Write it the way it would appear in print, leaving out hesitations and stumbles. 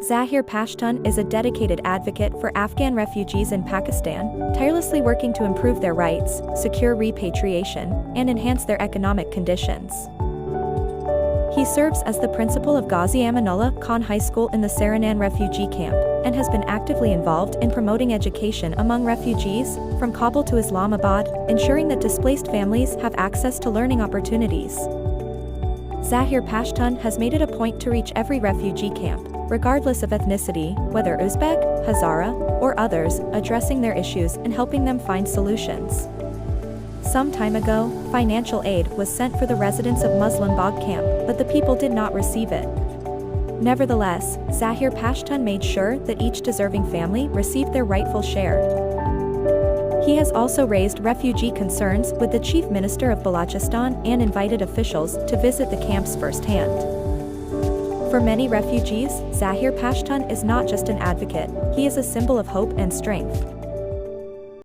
Zahir Pashtun is a dedicated advocate for Afghan refugees in Pakistan, tirelessly working to improve their rights, secure repatriation, and enhance their economic conditions. He serves as the principal of Ghazi Amanullah Khan High School in the Saranan refugee camp, and has been actively involved in promoting education among refugees, from Kabul to Islamabad, ensuring that displaced families have access to learning opportunities. Zahir Pashtun has made it a point to reach every refugee camp, regardless of ethnicity, whether Uzbek, Hazara, or others, addressing their issues and helping them find solutions. Some time ago, financial aid was sent for the residents of Muslim Bagh camp, but the people did not receive it. Nevertheless, Zahir Pashtun made sure that each deserving family received their rightful share. He has also raised refugee concerns with the Chief Minister of Balochestan and invited officials to visit the camps firsthand. For many refugees, Zahir Pashtun is not just an advocate, he is a symbol of hope and strength.